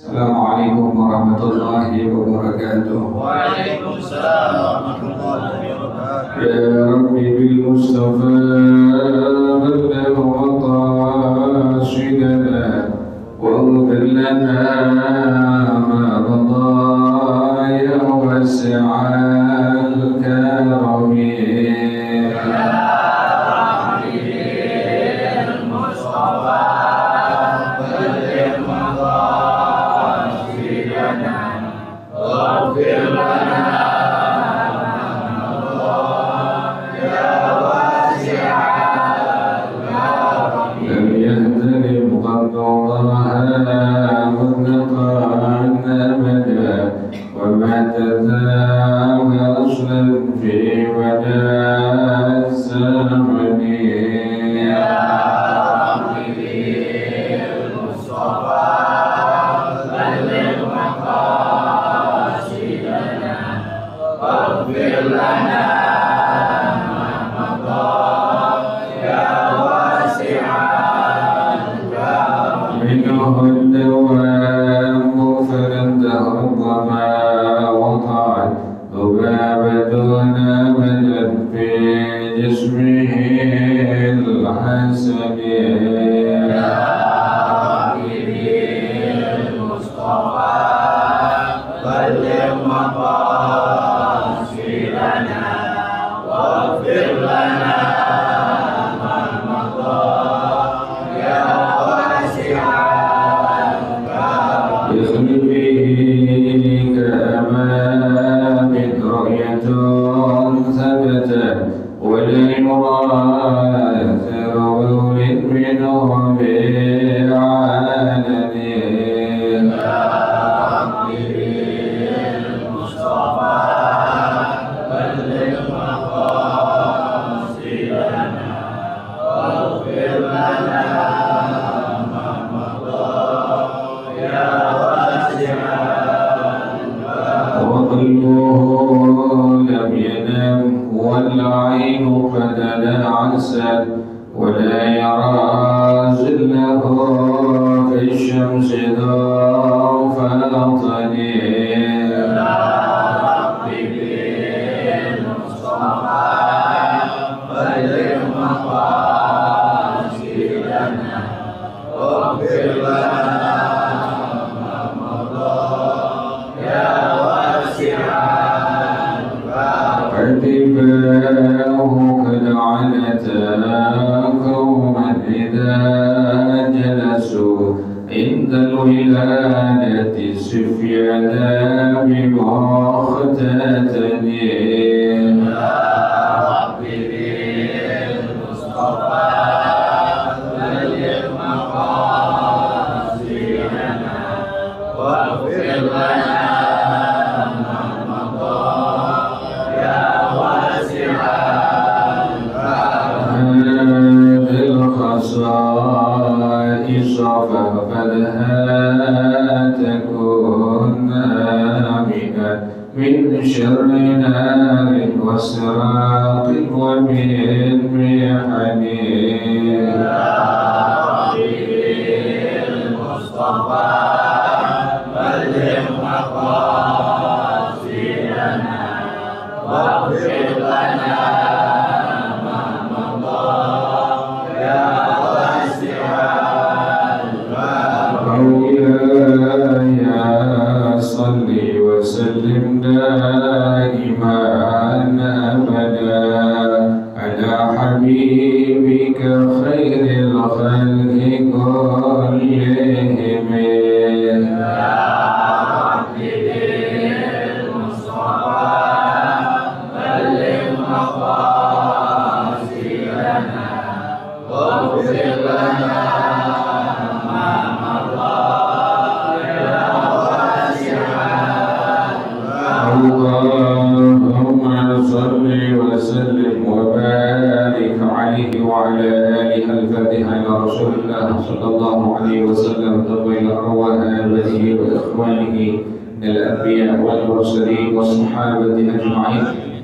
Assalamualaikum warahmatullahi wabarakatuh. Waalaikumsalam warahmatullahi wabarakatuh. Ya Rabbi bil Mustafa balligh maqasidana waghfir lana ma madha ya wasi'al karami.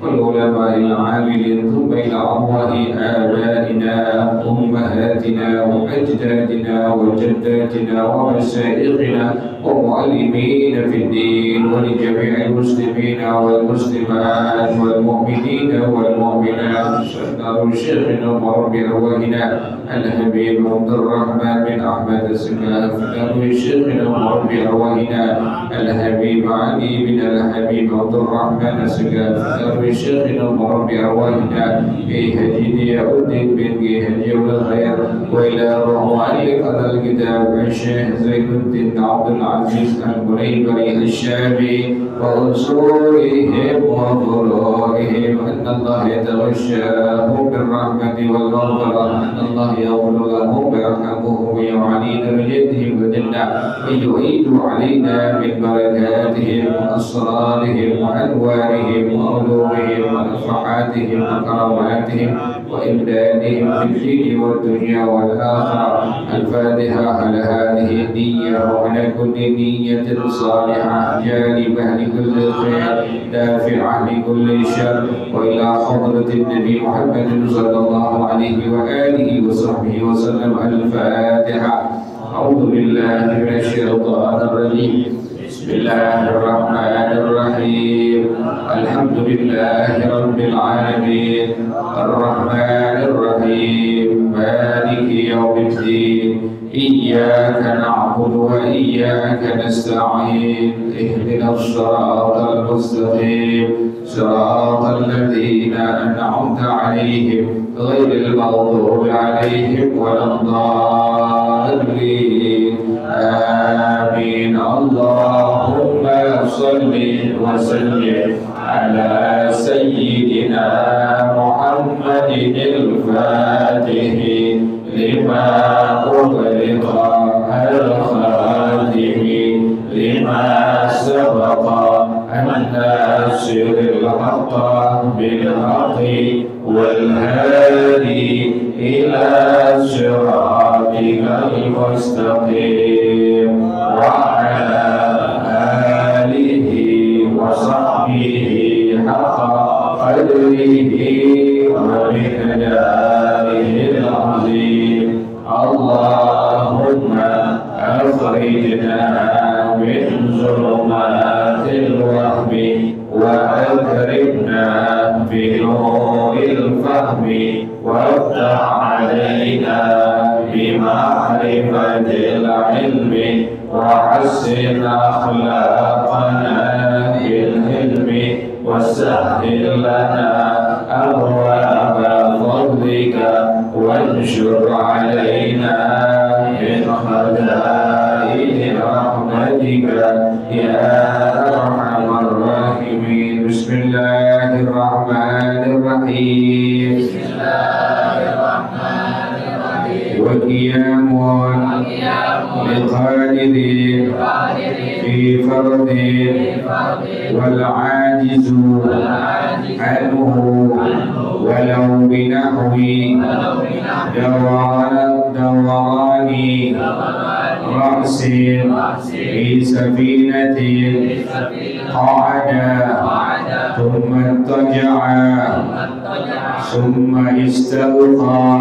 والعلماء العاملين ثم إلى أرواح آبائنا أمهاتنا وأجدادنا وجداتنا ومشايخنا ومعلمين في الدين ولجميع المسلمين والمسلمات والمؤمنين والمؤمنات سيدنا شيخنا ورب أرواحنا الحبيب عبد الرحمن بن أحمد السكاف شيخنا ورب أرواحنا الحبيب علي بن الحبيب عبد الرحمن السكاف شيخنا ورب أرواحنا هدي الدين بن هدي الخير وإلى مؤلف هذا الكتاب الشيخ زين الدين عبد العزيز البريبري الشافعي وأصولهم وفروعهم أن الله يتغشاهم بالرحمة والمغفرة أن الله يغفر لهم ويرحمهم ويعلي درجتهم الجنة ويعيد علينا من بركاتهم وأسرارهم وأنوارهم وعلومهم ونفحاتهم وكراماتهم وإمدادهم في الدين والدنيا والآخرة. الفاتحة على هذه النية وعلى كل نية صالحة جالبة لكل خير دافعة لكل شر وإلى حضرة النبي محمد صلى الله عليه وآله وصحبه وسلم. الفاتحة. أعوذ بالله من الشيطان الرجيم. بسم الله الرحمن الرحيم. الحمد لله رب العالمين الرحمن الرحيم مالك يوم الدين إياك نعبد وإياك نستعين اهدنا الصراط المستقيم صراط الذين أنعمت عليهم غير المغضوب عليهم ولا الضالين آمين. اللهم صل وسلم على سيدنا محمد الفاتح لما أغلق الخاتم لما سبق الناصر الحق بالحق والهادي إلى صراطك المستقيم وعلى آله وصحبه حق قدره ومقداره العظيم. اللهم أخرجنا من ظلمات الوهم وأكرمنا بنور الفهم وافتح علينا بمعرفة العلم وحسن أخلاقنا بالحلم وسهل لنا أبواب فضلك وانشر علينا من خزائن رحمتك يا أرحم الراحمين. بسم الله الرحمن الرحيم. وقيام لقادر في فرد والعاجز عنه ولو بنحو دوران رأس في سفينة قعد ثم اضطجع ثم استلقى.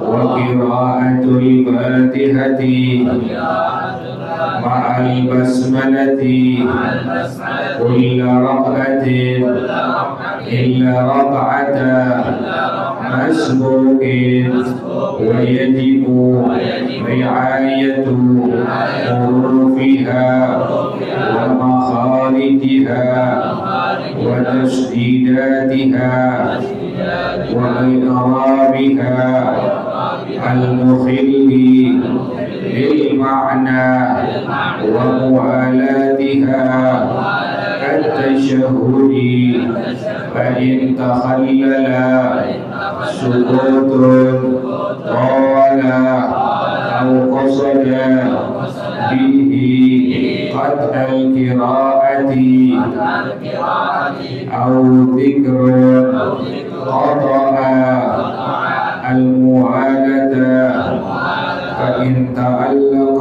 وقراءة الفاتحة مع البسملة كل ركعة إلا ركعة مسبوق. ويجب رعاية حروفها ومخارجها وتشديداتها وإعرابها المخل للمعنى وموالاتها كالتشهد. فإن تخلل سقوط طال أو قصد به قطع القراءة أو ذكر قطع المعاناة. فإن تعلق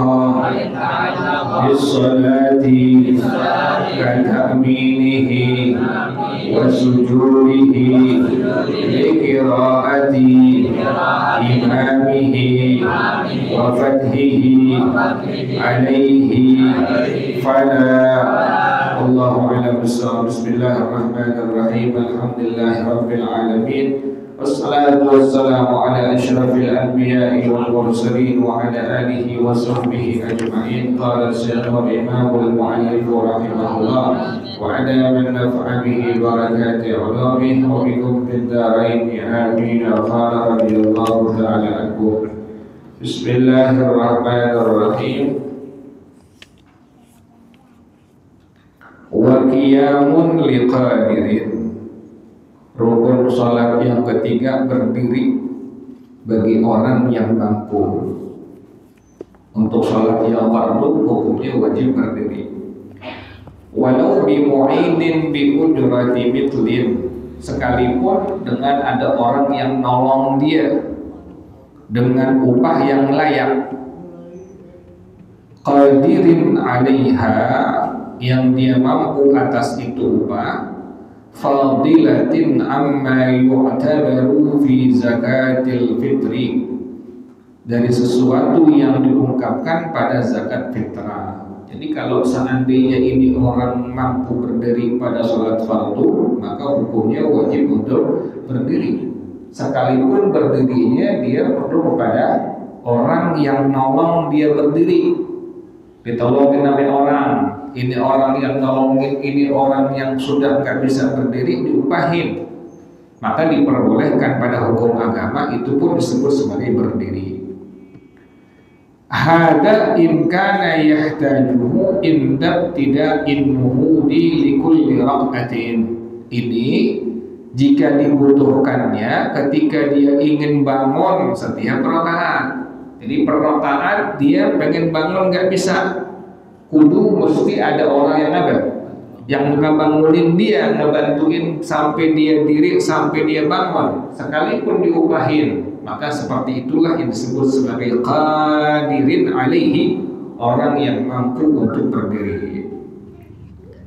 بالصلاة كتأمينه وسجوده لقراءة إمامه وفتحه عليه فلا. الله أعلم بالصواب. بسم الله الرحمن الرحيم. الحمد لله رب العالمين والصلاة والسلام على أشرف الأنبياء والمرسلين وعلى آله وصحبه أجمعين. قال الشيخ والإمام المؤلف رحمه الله وعلى من نفع به بركات علومه وبكم في الدارين آمين. قال رضي الله تعالى عنه. بسم الله الرحمن الرحيم. Wa qiyamun liqadirin. Rukun salat yang ketiga berdiri bagi orang yang mampu. Untuk salat yang fardu hukumnya wajib berdiri. Walau bi mu'inin bi ujrati mithlin, sekalipun dengan ada orang yang nolong dia dengan upah yang layak. Qadirin 'alaiha, yang dia mampu atas itu upah. Fadilatin amma yu'tabaru fi zakatil fitri, dari sesuatu yang diungkapkan pada zakat fitrah. Jadi kalau seandainya ini orang mampu berdiri pada sholat fardu, maka hukumnya wajib untuk berdiri. Sekalipun berdirinya dia perlu kepada orang yang nolong dia berdiri, ditolongin oleh orang. Ini orang yang nolongin, ini orang yang sudah nggak bisa berdiri diupahin, maka diperbolehkan pada hukum agama, itu pun disebut sebagai berdiri. Hada in kana yahtajuhu inda ibtida'in nuhudi likulli raq'atin. Ini jika dibutuhkannya ketika dia ingin bangun setiap rakaat. Jadi per rakaat dia pengen bangun nggak bisa, kudu mesti ada orang yang ada, yang ngebangunin dia, ngebantuin sampai dia diri, sampai dia bangun, sekalipun diupahin. Maka seperti itulah yang disebut sebagai qadirin alaihi, orang yang mampu untuk berdiri.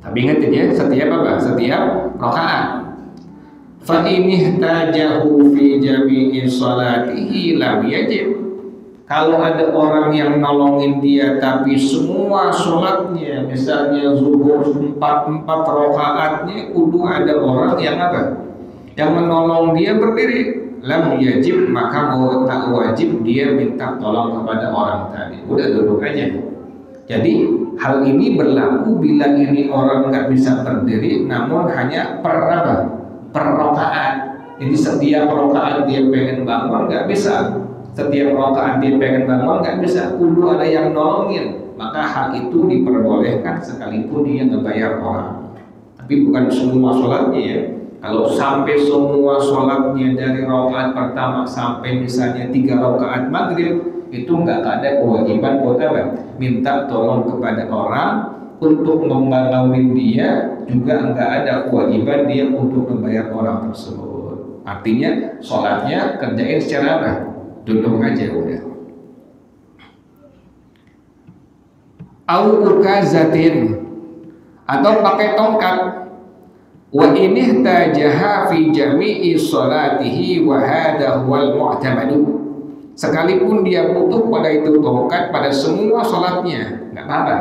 Tapi ingat ya, setiap apa? Setiap rakaat. Fa in ihtajahu fi jami'i salatihi lam yajib. Kalau ada orang yang nolongin dia tapi semua sholatnya, misalnya zuhur 4 rakaatnya kudu ada orang yang apa? Yang menolong dia berdiri, lam yajib, maka mau tak wajib dia minta tolong kepada orang tadi. Udah duduk aja. Jadi hal ini berlaku bila ini orang nggak bisa berdiri, namun hanya per apa? Per rakaat. Jadi setiap rakaat dia pengen bangun nggak bisa. Setiap rakaat dia pengen bangun nggak bisa, kudu ada yang nolongin. Maka hal itu diperbolehkan sekalipun dia ngebayar orang. Tapi bukan semua sholatnya ya. Kalau sampai semua sholatnya dari rakaat pertama sampai misalnya 3 rakaat maghrib, itu nggak ada kewajiban buat apa? Minta tolong kepada orang untuk membangunin dia, juga nggak ada kewajiban dia untuk membayar orang tersebut. Artinya sholatnya kerjain secara apa? Duduk aja udah. Au ukazatin, atau pakai tongkat. Wa ini tajaha fi jami'i salatihi wa hadha huwal mu'tamadu. Sekalipun dia butuh pada itu tongkat pada semua salatnya, enggak apa-apa.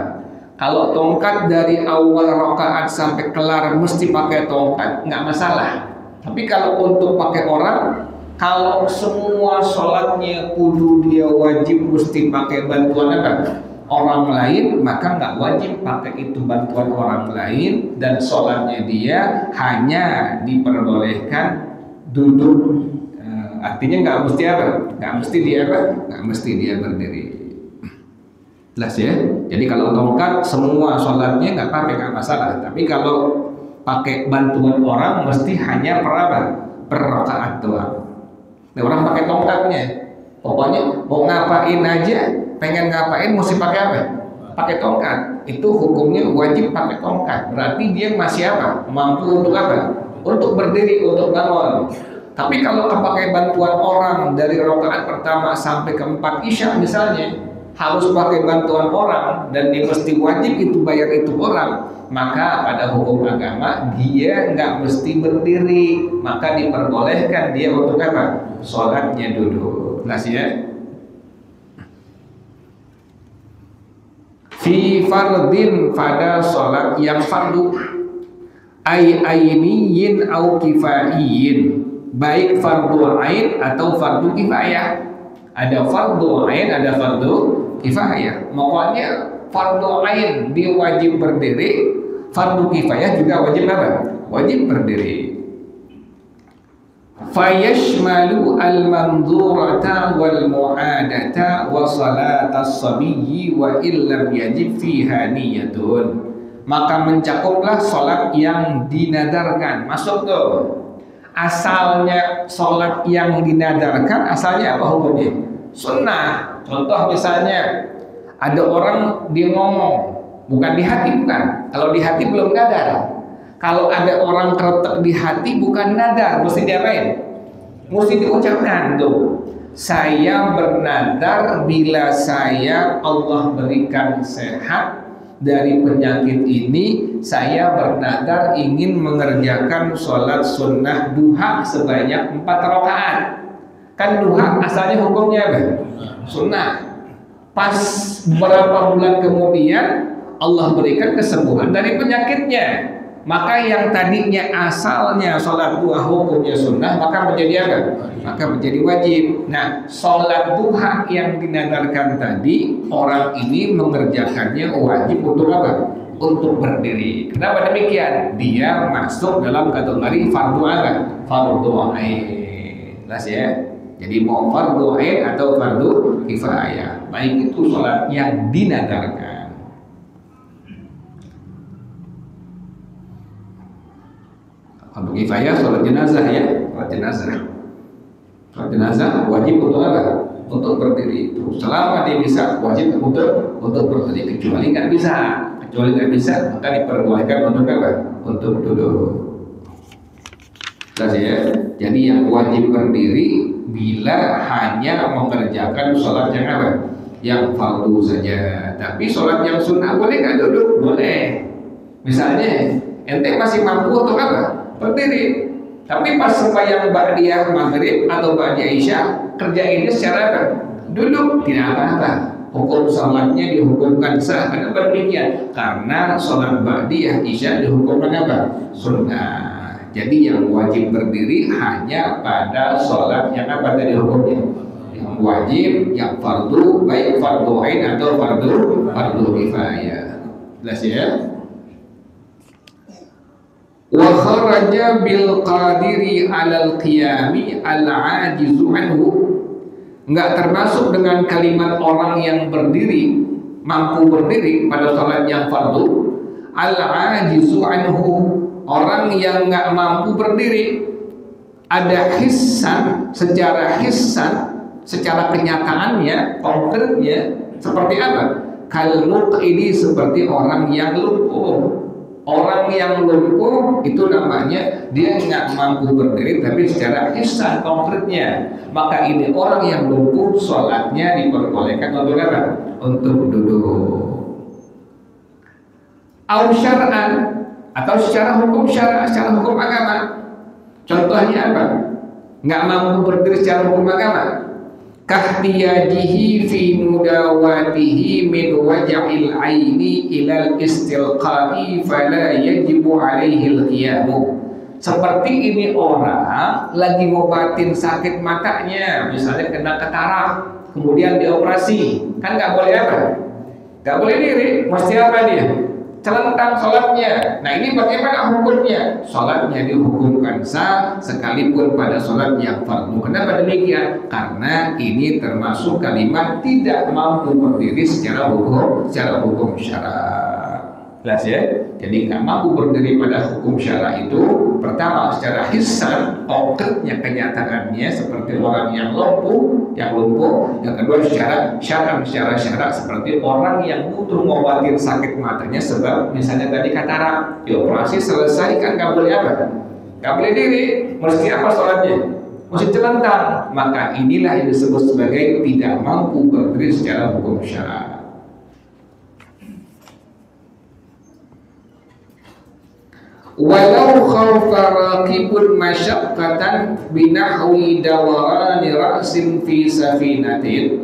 Kalau tongkat dari awal rakaat sampai kelar mesti pakai tongkat, enggak masalah. Tapi kalau untuk pakai orang, kalau semua sholatnya kudu dia wajib mesti pakai bantuan apa? Orang lain, maka nggak wajib pakai itu bantuan orang lain, dan sholatnya dia hanya diperbolehkan duduk. Artinya nggak mesti apa? Nggak mesti dia apa? Nggak mesti dia berdiri. Jelas ya? Jadi kalau tongkat semua sholatnya nggak pakai, nggak masalah. Tapi kalau pakai bantuan orang mesti hanya per apa? Per rakaat doang. Nah, orang pakai tongkatnya, pokoknya mau ngapain aja, pengen ngapain mesti pakai apa? Pakai tongkat. Itu hukumnya wajib pakai tongkat. Berarti dia masih apa? Mampu untuk apa? Untuk berdiri, untuk bangun. Tapi kalau pakai bantuan orang dari rakaat pertama sampai ke 4 isya misalnya, harus pakai bantuan orang dan dia mesti wajib itu bayar itu orang, maka pada hukum agama dia nggak mesti berdiri, maka diperbolehkan dia untuk apa? Sholatnya duduk. Jelas ya? Fi fardin, pada sholat yang fardu, ainiyin au kifaiyin, baik fardu ain atau fardu kifayah. Ada fardu ain, ada fardu kifayah. Pokoknya fardu ain dia wajib berdiri, fardu kifayah juga wajib apa? Wajib berdiri. Fayashmalu al-mandhurata wal mu'adata wa salatas sabiyyi wa illam yajib fiha niyatun. Maka mencakuplah sholat yang dinadarkan. Masuk tuh. Asalnya sholat yang dinadarkan, asalnya apa hukumnya? Sunnah. Contoh misalnya ada orang dia ngomong, bukan di hati, bukan. Kalau di hati belum nadar. Kalau ada orang kretek di hati bukan nadar, mesti diapain? Mesti diucapkan tuh. Saya bernadar bila saya Allah berikan sehat dari penyakit ini, saya bernadar ingin mengerjakan sholat sunnah duha sebanyak 4 rakaat. Kan duha asalnya hukumnya apa? Sunnah. Pas beberapa bulan kemudian Allah berikan kesembuhan dari penyakitnya, maka yang tadinya asalnya sholat duha hukumnya sunnah, maka menjadi apa? Maka menjadi wajib. Nah, sholat duha yang dinadarkan tadi, orang ini mengerjakannya wajib untuk apa? Untuk berdiri. Kenapa demikian? Dia masuk dalam kategori fardu apa? Fardu ain. Jelas ya? Jadi mau fardu ain atau fardu kifayah, baik itu sholat yang dinadarkan. Fardu kifayah sholat jenazah ya, sholat jenazah. Sholat jenazah wajib untuk apa? Untuk berdiri. Selama dia bisa wajib untuk berdiri. Kecuali nggak bisa, maka diperbolehkan untuk apa? Untuk duduk. Jelas ya. Jadi yang wajib berdiri bila hanya mengerjakan sholat yang apa? Yang fardu saja. Tapi sholat yang sunnah boleh nggak duduk? Boleh. Misalnya ente masih mampu untuk apa? Berdiri. Tapi pas sembahyang ba'diyah maghrib atau ba'diyah isya, kerjainnya secara apa? Duduk, tidak apa-apa. Hukum salatnya dihukumkan sah. Kenapa demikian? Karena sholat ba'diyah isya dihukumkan apa? Sunnah. Jadi yang wajib berdiri hanya pada sholat yang apa tadi hukumnya? Yang wajib, yang fardu, baik fardu ain atau fardu kifayah. Jelas ya? Wa kharaja bil qadiri 'alal qiyami al-'ajizu anhu, enggak termasuk dengan kalimat orang yang berdiri, mampu berdiri pada salat yang fardu. Al-'ajizu anhu, orang yang enggak mampu berdiri. Ada hissan, secara kenyataannya, konkretnya seperti apa? Kal muqidi, seperti orang yang lumpuh. Orang yang lumpuh itu namanya dia nggak mampu berdiri, tapi secara hissan konkretnya, maka ini orang yang lumpuh sholatnya diperbolehkan untuk apa? Untuk duduk. Au syar'an, atau secara hukum syara', secara hukum agama. Contohnya apa? Nggak mampu berdiri secara hukum agama. Kahtiyajihi fi mudawatihi min waja'il aini ilal istilqa'i fala yajibu alaihi al-qiyamu. Seperti ini orang lagi ngobatin sakit matanya, misalnya kena katarak, kemudian dioperasi, kan nggak boleh apa? Nggak boleh diri, mesti apa dia? Celentang sholatnya. Nah ini bagaimana hukumnya? Sholatnya dihukumkan sah sekalipun pada sholat yang fardu. Kenapa demikian? Karena ini termasuk kalimat tidak mampu berdiri secara hukum syara'. Jelas ya? Jadi nggak mampu berdiri pada hukum syara' itu, pertama secara hissan, konkretnya kenyataannya seperti orang yang lumpuh. Yang kedua secara syara' seperti orang yang butuh ngobatin sakit matanya, sebab misalnya tadi katarak, dioperasi selesai kan nggak boleh apa? Nggak boleh diri, mesti apa sholatnya? masih celentang, maka inilah yang disebut sebagai tidak mampu berdiri secara hukum syara. Walau khawfa raqibun masyaqqatan binahwi dawarani ra'sin fi safinatin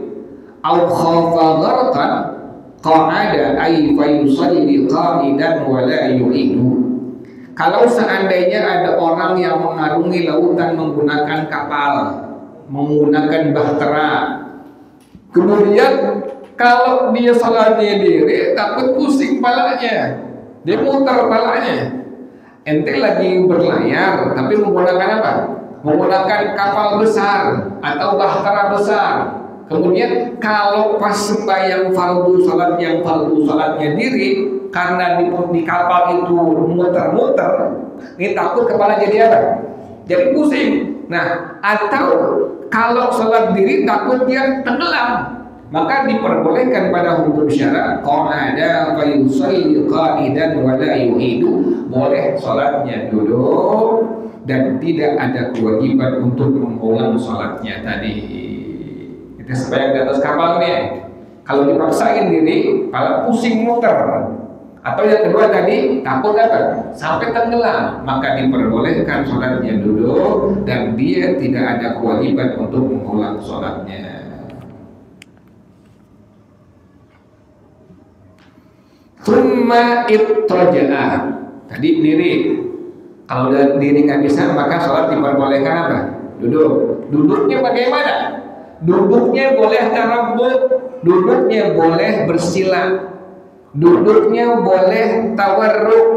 aw khafa gharqan qa'ada ay fa yusalli qa'idan wa la yu'idu. Kalau seandainya ada orang yang mengarungi lautan menggunakan kapal, menggunakan bahtera, kemudian kalau dia salatnya diri takut pusing palanya, dia muter palanya. Ente lagi berlayar tapi menggunakan apa? Menggunakan kapal besar atau bahtera besar. Kemudian kalau pas sembahyang fardu salat yang fardu salatnya diri, karena di kapal itu muter-muter, ini takut kepala jadi apa? Jadi pusing. Nah, atau kalau salat diri takut dia tenggelam, maka diperbolehkan pada hukum syara qa'ada fa yusalli qa'idan wa la yu'idu, boleh salatnya duduk dan tidak ada kewajiban untuk mengulang salatnya tadi. Kita sembahyang di atas kapal nih, kalau dipaksain diri malah pusing muter. Atau yang kedua tadi takut apa? Sampai tenggelam, maka diperbolehkan salatnya duduk dan dia tidak ada kewajiban untuk mengulang salatnya. Thumma ittaja'a, tadi diri. Kalau diri nggak bisa, maka sholat diperbolehkan apa? Duduk. Duduknya bagaimana? Duduknya boleh tarabbut, duduknya boleh bersila, duduknya boleh tawarruk,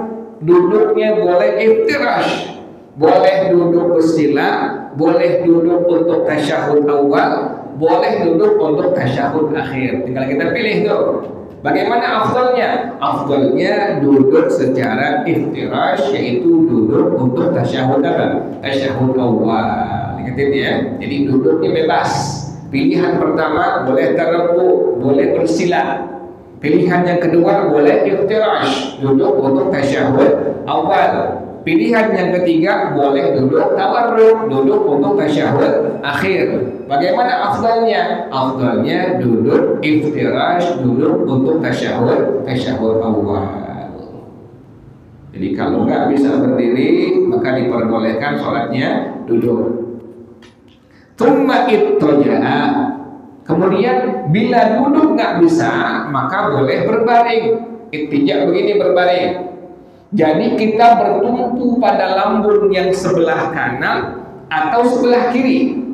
duduknya boleh iftirash, boleh duduk bersila, boleh duduk untuk tasyahud awal, boleh duduk untuk tasyahud akhir. Tinggal kita pilih tuh. Bagaimana afdalnya? Afdalnya duduk secara iftirash, yaitu duduk untuk tasyahud apa? Tasyahud awal. Ingatin ya. Jadi duduknya bebas. Pilihan pertama boleh tarabbu, boleh bersila. Pilihan yang kedua boleh iftirash, duduk untuk tasyahud awal. Pilihan yang ketiga boleh duduk tawarruk, duduk untuk tasyahud akhir. Bagaimana afdalnya? Afdalnya duduk iftirash, duduk untuk tasyahud awal. Jadi kalau nggak bisa berdiri, maka diperbolehkan sholatnya duduk. Tsumma ittaja'a. Kemudian bila duduk nggak bisa, maka boleh berbaring. Ittija begini, berbaring. Jadi kita bertumpu pada lambung yang sebelah kanan atau sebelah kiri.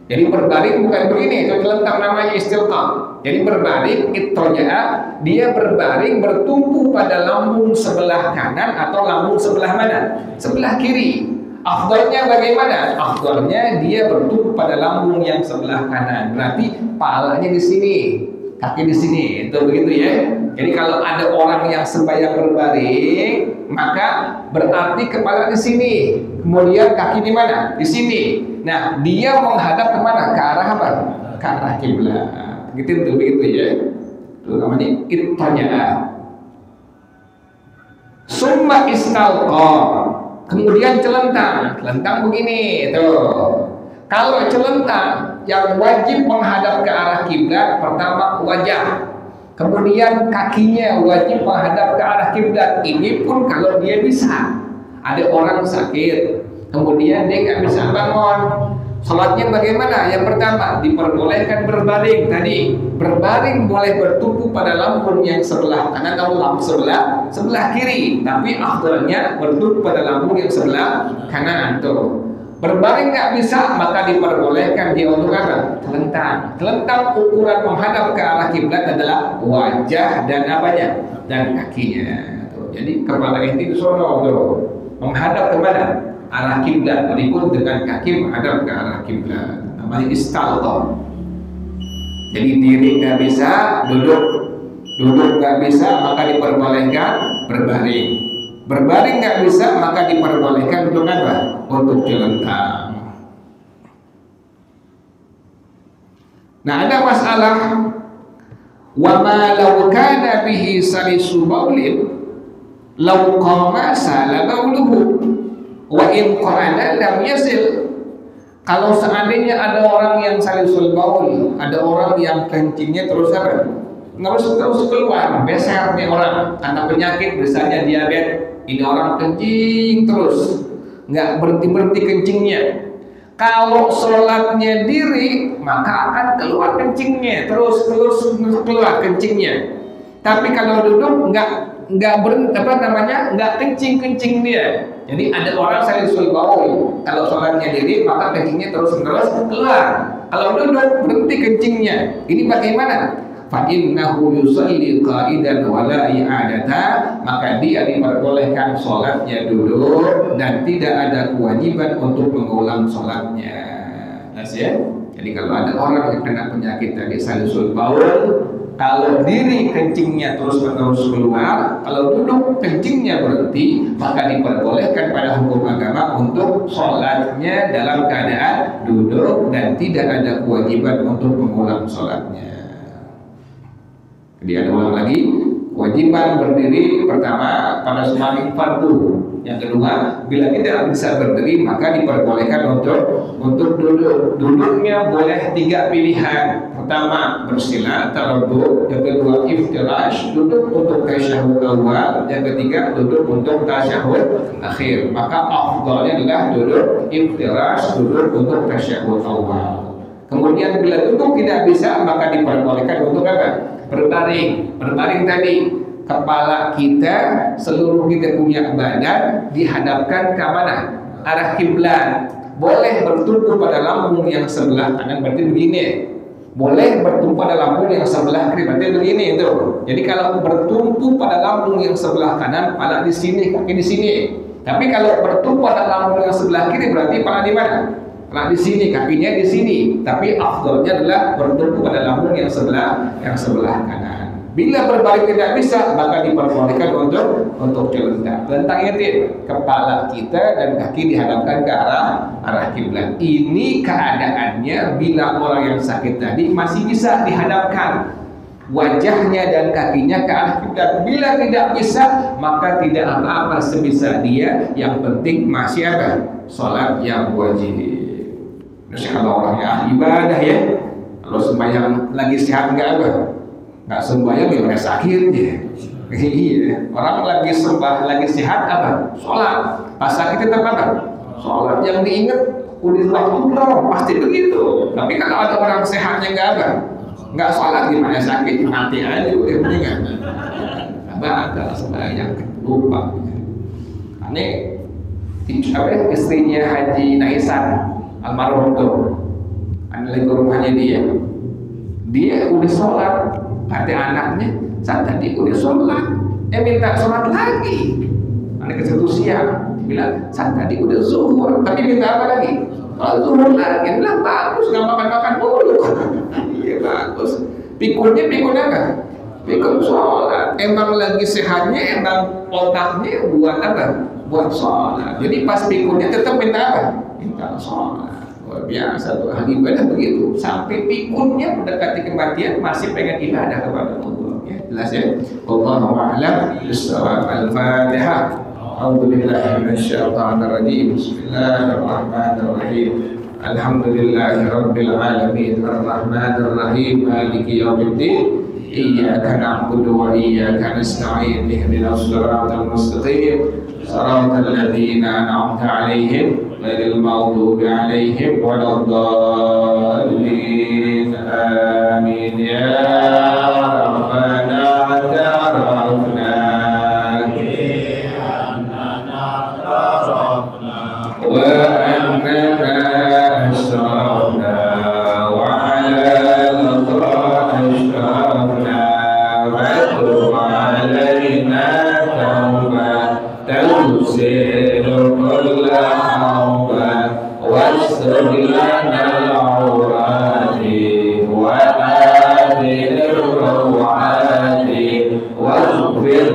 Jadi berbaring bukan begini, itu terletak namanya istilqa. Jadi berbaring, ittaja'a, dia berbaring bertumpu pada lambung sebelah kanan atau lambung sebelah mana? Sebelah kiri. Afdalnya bagaimana? Afdalnya dia bertumpu pada lambung yang sebelah kanan. Berarti palanya di sini, kaki di sini. Itu begitu ya. Jadi kalau ada orang yang sembahyang berbaring, maka berarti kepala di sini. Kemudian kaki di mana? Di sini. Nah, dia menghadap kemana? Ke arah apa? Ke arah kiblat. Begitu ya. Itu namanya ittaja'a. Summa istalqa. Kemudian celentang begini tuh. Kalau celentang, yang wajib menghadap ke arah kiblat pertama wajah, kemudian kakinya wajib menghadap ke arah kiblat. Ini pun kalau dia bisa. Ada orang sakit, kemudian dia nggak bisa bangun. Salatnya bagaimana? Yang pertama diperbolehkan berbaring tadi. Berbaring boleh bertumpu pada lambung yang sebelah kanan atau lambung sebelah kiri. Tapi afdalnya bertumpu pada lambung yang sebelah kanan tuh. Berbaring nggak bisa, maka diperbolehkan dia untuk apa? Telentang. Telentang ukuran menghadap ke arah kiblat adalah wajah dan apanya? Dan kakinya. Tuh. Jadi kepala inti di sono tuh. Menghadap kemana? Arah kiblat, berikut dengan kaki menghadap ke arah kiblat. Namanya istalqa. Jadi diri nggak bisa, duduk nggak bisa, maka diperbolehkan berbaring. Berbaring nggak bisa, maka diperbolehkan untuk apa? Untuk celentang. Nah, ada masalah. Wa ma law kana bihi salisu baulin law qama sala bauluhu wa in qa'ada lam yasil. Kalau seandainya ada orang yang salisul baul, ada orang yang kencingnya terus apa? Terus keluar, beser nih orang, karena penyakit misalnya diabetes, ini orang kencing terus, nggak berhenti kencingnya. Kalau sholatnya diri, maka akan keluar kencingnya, terus keluar kencingnya. Tapi kalau duduk nggak kencing dia. Jadi ada orang salisul baul, kalau sholatnya diri maka kencingnya terus keluar. Kalau duduk berhenti kencingnya. Ini bagaimana? Fa innahu yusalli qa'idan wa la i'adata, maka dia diperbolehkan sholatnya duduk dan tidak ada kewajiban untuk mengulang sholatnya. Jelas ya? Jadi kalau ada orang yang kena penyakit tadi salisul baul, kalau diri kencingnya terus keluar, kalau duduk kencingnya berhenti, maka diperbolehkan pada hukum agama untuk sholatnya dalam keadaan duduk dan tidak ada kewajiban untuk mengulang sholatnya. Jadi ada ulang lagi, kewajiban berdiri pertama pada semakin fardu. Yang kedua, bila tidak bisa berdiri maka diperbolehkan untuk duduk. Duduknya boleh 3 pilihan. Pertama, bersila tawadhu, yang kedua iftirash, duduk untuk tasyahud awal, yang ketiga duduk untuk tasyahud akhir. Maka afdalnya adalah duduk iftirash, duduk untuk tasyahud awal. Kemudian bila duduk tidak bisa maka diperbolehkan untuk apa? Berbaring tadi. Kepala kita, seluruh kita punya badan dihadapkan ke mana? Arah kiblat. Boleh bertumpu pada lambung yang sebelah kanan, berarti begini. Boleh bertumpu pada lambung yang sebelah kiri, berarti begini itu. Jadi kalau bertumpu pada lambung yang sebelah kanan, kepala di sini, kaki di sini. Tapi kalau bertumpu pada lambung yang sebelah kiri, berarti kepala di mana? Kepala di sini, kakinya di sini. Tapi afdalnya adalah bertumpu pada lambung yang sebelah kanan. Bila berbaring tidak bisa, maka diperbolehkan untuk celentang. Celentang itu kepala kita dan kaki dihadapkan ke arah kiblat. Ini keadaannya bila orang yang sakit tadi masih bisa dihadapkan wajahnya dan kakinya ke arah kiblat. Bila tidak bisa, maka tidak apa-apa sebisa dia. Yang penting masih ada sholat yang wajib. Terus kalau orangnya ahli ibadah ya, kalau sembahyang lagi sehat nggak sembahyang gimana sakitnya. Iya, orang lagi sehat apa? Sholat. Pas sakit tetap apa? Sholat. Yang diingat udah waktu pasti begitu. Tapi kalau ada orang sehatnya nggak sholat gimana sakit? Mati aja udah mendingan. Bakal sembahyang lupa. Aneh, istrinya Haji Naisan almarhum tuh, lagi ke rumahnya dia udah sholat. Ada anaknya, saat tadi udah sholat, minta sholat lagi. Anak ke situ siang, bilang saat tadi udah zuhur, tapi minta apa lagi? Zuhur lagi. Bilang bagus, nggak makan dulu. Iya bagus. Pikulnya apa? Pikul sholat. Emang lagi sehatnya, emang otaknya buat apa? Buat sholat. Jadi pas pikulnya tetap minta apa? Minta sholat. Luar biasa tuh ahli ibadah begitu, sampai pikunnya mendekati kematian masih pengen ibadah kepada Allah. Ya, jelas ya. Wallahu a'lam bishawab. Al-Fatihah. A'udzubillahi minasyaitonir rajim. Bismillahirrahmanirrahim. Alhamdulillahirabbil alamin arrahmanir rahim maliki yaumiddin. Iyyaka na'budu wa iyyaka nasta'in ihdinas siratal mustaqim siratal ladzina an'amta 'alaihim غير المغضوب عليهم ولا الضالين آمين يا ربنا اعترفنا وأننا أشركنا وعلى الله أشركنا وتب علينا توبة تغسل كل واستر لنا العورات وآمن الروعات واغفر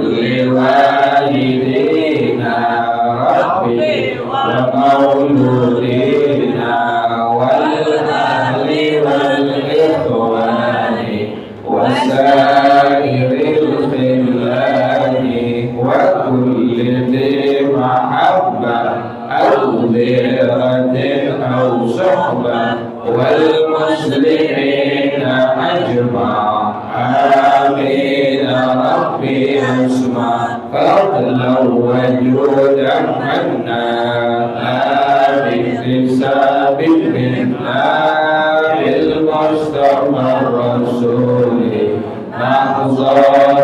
لوالدينا ربي ومولودينا والأهل والإخوان وسائر الخلان وكل ذي محبة أو ذرة أو صحبة والمسلمين أجمع آمين ربي اسمع فضلا وجودا منا لا باكتساب منا بالمصطفى الرسول نحظى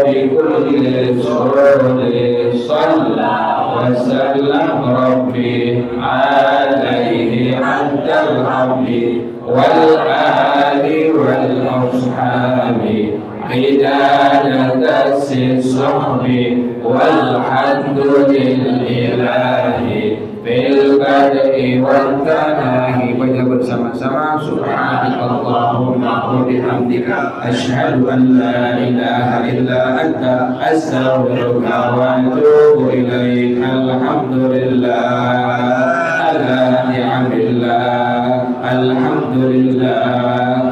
بكل سرور صلى وسلم ربي عليه عند الرب والآل والأصحاب عدالة الصحب والحمد لله في البدء والتناهي. Baca bersama-sama subhanakallahumma wa bihamdika asyhadu an la ilaha illa anta astaghfiruka wa atubu ilaik. Alhamdulillah ala ni'amillah, alhamdulillah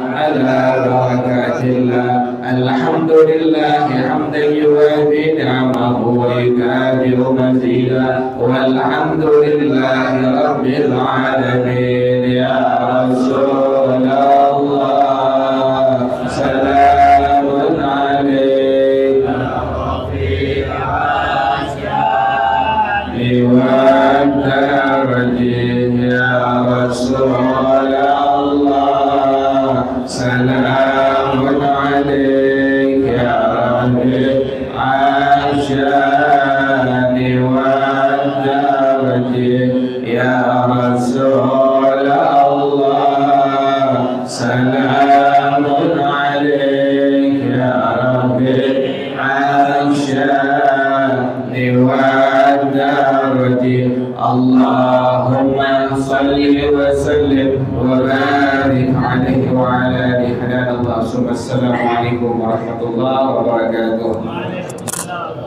ala barakatillah, alhamdulillah hamdan yuwafi ni'amahu wa yukafi'u mazida, walhamdulillah rabbil alamin. Ya Rasulullah salamun alaika wa darajin. Ya Rasulullah salamun alaika ya rabbil asyani wa darajin. Ya Rasulullah salamun alaika ya rabbil asyani wa darajin. Allahumma salli wa sallim wa barik alaihi wa ala alihi. Assalamualaikum warahmatullahi wabarakatuh.